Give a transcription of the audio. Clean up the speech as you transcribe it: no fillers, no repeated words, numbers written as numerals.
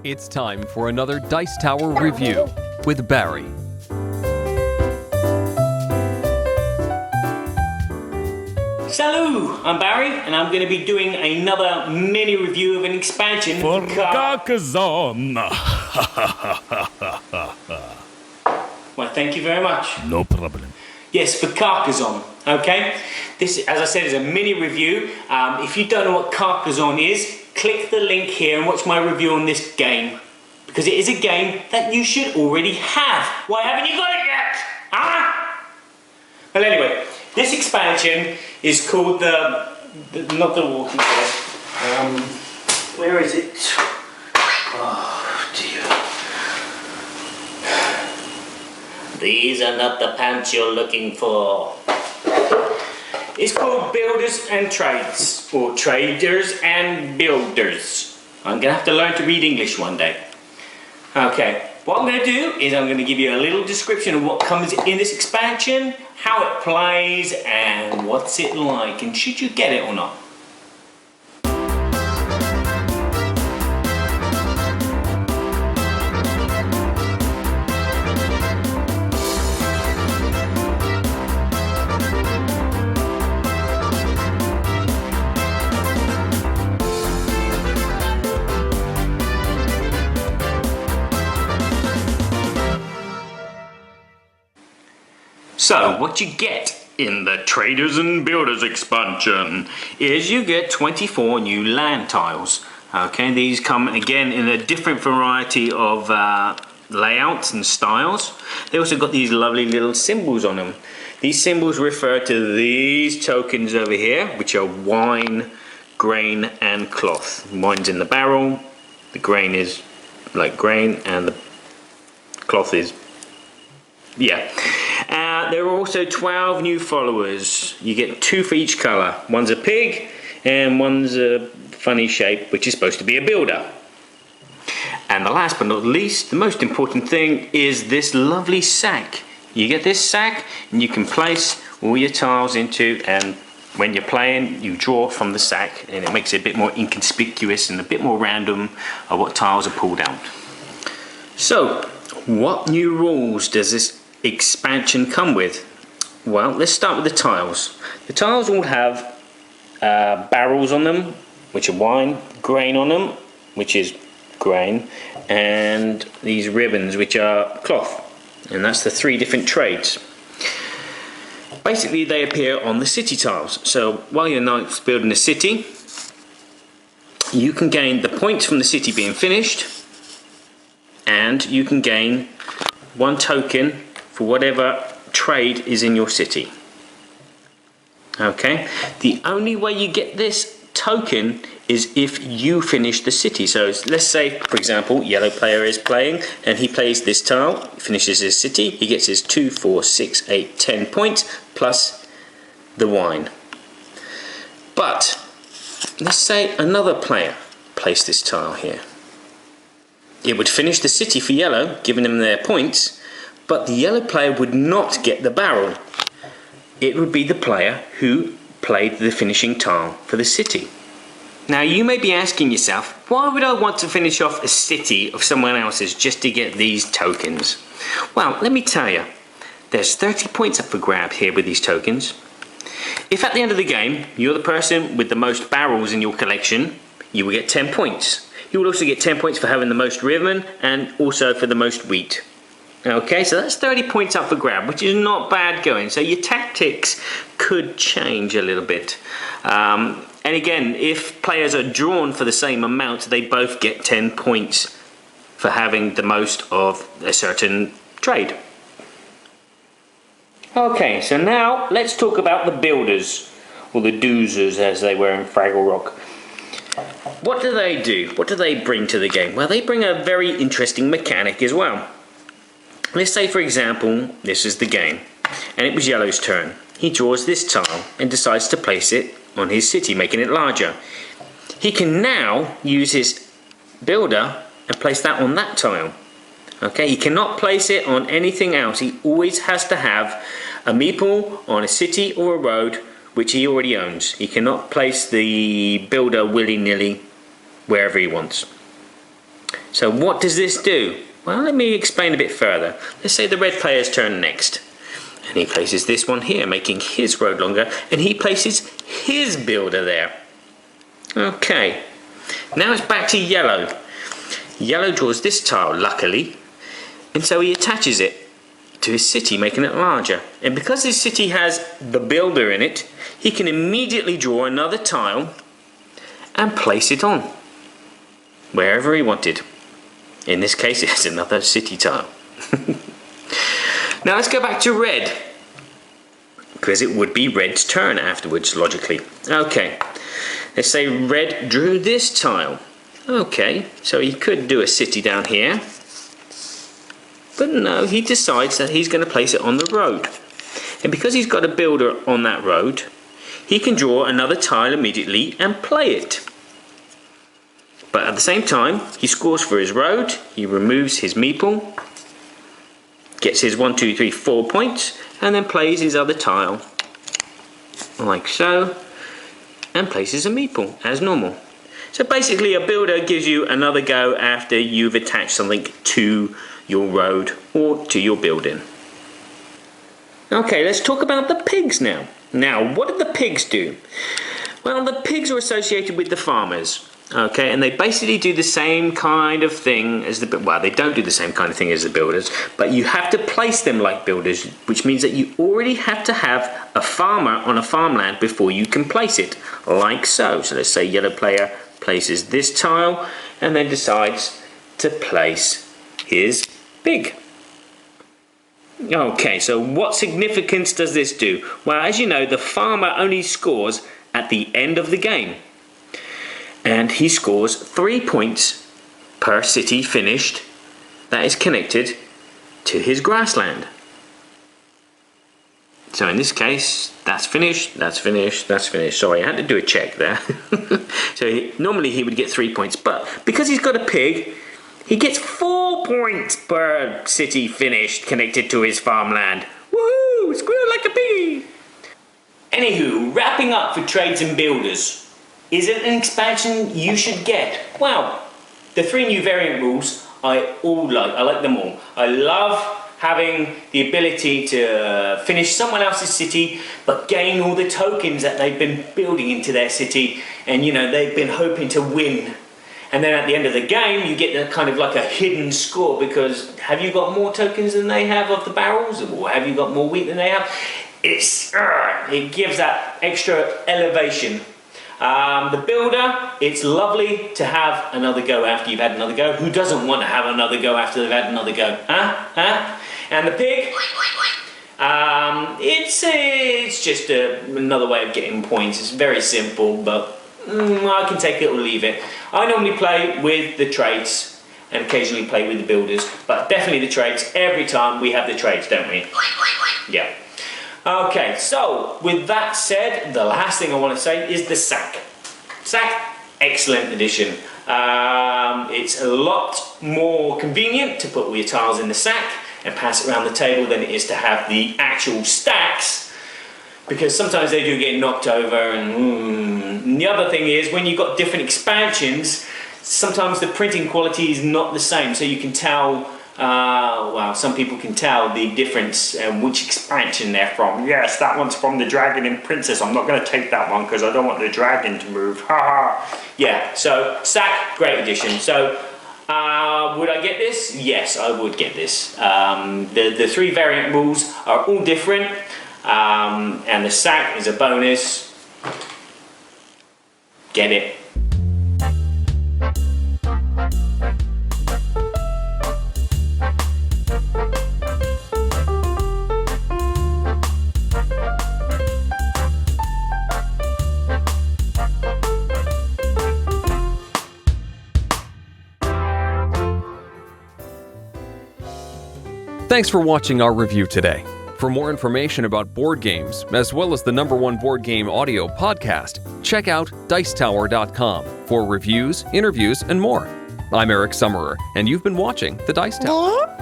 It's time for another Dice Tower review with Barry. Salut! I'm Barry, and I'm going to be doing another mini review of an expansion for Carcassonne. Well, thank you very much. No problem. Yes, for Carcassonne. Okay, this, as I said, is a mini review. If you don't know what Carcassonne is, click the link here and watch my review on this game, because it is a game that you should already have. Why haven't you got it yet? Huh? Well, anyway, this expansion is called not the walking dead. Where is it? Oh dear. These are not the pants you're looking for. It's called Builders and Trades, or Traders and Builders. I'm going to have to learn to read English one day. Okay, what I'm going to do is I'm going to give you a little description of what comes in this expansion, how it plays, and what's it like, and should you get it or not. So, what you get in the Traders and Builders expansion is you get 24 new land tiles. Okay, these come again in a different variety of layouts and styles. They also got these lovely little symbols on them. These symbols refer to these tokens over here, which are wine, grain and cloth. Wine's in the barrel, the grain is like grain, and the cloth is, yeah. There are also 12 new followers. You get 2 for each colour. One's a pig and one's a funny shape, which is supposed to be a builder. And the last but not least, the most important thing is this lovely sack. You get this sack and you can place all your tiles into, and when you're playing you draw from the sack, and it makes it a bit more inconspicuous and a bit more random of what tiles are pulled out. So, what new rules does this expansion come with? Well, let's start with the tiles. The tiles all have barrels on them, which are wine, grain on them, which is grain, and these ribbons, which are cloth, and that's the 3 different trades. Basically, they appear on the city tiles. So while you're not building a city, you can gain the points from the city being finished, and you can gain 1 token for whatever trade is in your city. Okay, the only way you get this token is if you finish the city. So let's say, for example, yellow player is playing and he plays this tile, finishes his city, he gets his 2, 4, 6, 8, 10 points plus the wine. But let's say another player placed this tile here. It would finish the city for yellow, giving them their points, but the yellow player would not get the barrel. It would be the player who played the finishing tile for the city. Now you may be asking yourself, why would I want to finish off a city of someone else's just to get these tokens? Well, let me tell you, there's 30 points up for grab here with these tokens. If at the end of the game, you're the person with the most barrels in your collection, you will get 10 points. You will also get 10 points for having the most ribbon and also for the most wheat. Okay, so that's 30 points up for grab, which is not bad going. So your tactics could change a little bit. And again, if players are drawn for the same amount, they both get 10 points for having the most of a certain trade. Okay, so now let's talk about the builders, or the doozers as they were in Fraggle Rock. What do they do? What do they bring to the game? Well, they bring a very interesting mechanic as well. Let's say, for example, this is the game, and it was Yellow's turn. He draws this tile and decides to place it on his city, making it larger. He can now use his builder and place that on that tile. Okay, he cannot place it on anything else. He always has to have a meeple on a city or a road which he already owns. He cannot place the builder willy-nilly wherever he wants. So what does this do? Well, let me explain a bit further. Let's say the red player's turn next. And he places this one here, making his road longer, and he places his builder there. Okay, now it's back to yellow. Yellow draws this tile, luckily, and so he attaches it to his city, making it larger. And because his city has the builder in it, he can immediately draw another tile and place it on wherever he wanted. In this case, it's another city tile. Now let's go back to red, because it would be red's turn afterwards, logically. Okay, let's say red drew this tile. Okay, so he could do a city down here, but no, he decides that he's going to place it on the road. And because he's got a builder on that road, he can draw another tile immediately and play it. But at the same time, he scores for his road, he removes his meeple, gets his 1, 2, 3, 4 points, and then plays his other tile, like so, and places a meeple, as normal. So basically a builder gives you another go after you've attached something to your road or to your building. Okay, let's talk about the pigs now. Now, what did the pigs do? Well, the pigs are associated with the farmers. Okay, and they basically do the same kind of thing as they don't do the same kind of thing as the builders, but you have to place them like builders, which means that you already have to have a farmer on a farmland before you can place it, like so. So let's say yellow player places this tile and then decides to place his pig. Okay, so what significance does this do? Well, as you know, the farmer only scores at the end of the game. And he scores 3 points per city finished that is connected to his grassland. So in this case, that's finished, that's finished, that's finished. Sorry, I had to do a check there. So normally he would get 3 points, but because he's got a pig, he gets 4 points per city finished connected to his farmland. Woohoo! Squeal like a pig! Anywho, wrapping up for trades and builders. Is it an expansion you should get? Well, the 3 new variant rules I like them all. I love having the ability to finish someone else's city but gain all the tokens that they've been building into their city, and you know, they've been hoping to win. And then at the end of the game you get the kind of like a hidden score, because have you got more tokens than they have of the barrels, or have you got more wheat than they have? It gives that extra elevation. The builder, it's lovely to have another go after you've had another go. Who doesn't want to have another go after they've had another go? And the pig, it's just another way of getting points. It's very simple, but I can take it or leave it. I normally play with the trades and occasionally play with the builders, but definitely the trades. Every time we have the trades, don't we? Yeah. Okay, so with that said, the last thing I want to say is the sack. Sack, excellent addition. It's a lot more convenient to put all your tiles in the sack and pass it around the table than it is to have the actual stacks, because sometimes they do get knocked over. And the other thing is, when you've got different expansions, sometimes the printing quality is not the same, so you can tell. Some people can tell the difference and which expansion they're from. Yes, that one's from the Dragon and Princess. I'm not going to take that one because I don't want the dragon to move. Yeah, so sack, great addition. So would I get this? Yes, I would get this. The 3 variant rules are all different, and the sack is a bonus. Get it. Thanks for watching our review today. For more information about board games, as well as the #1 board game audio podcast, check out Dicetower.com for reviews, interviews, and more. I'm Eric Summerer, and you've been watching The Dice Tower.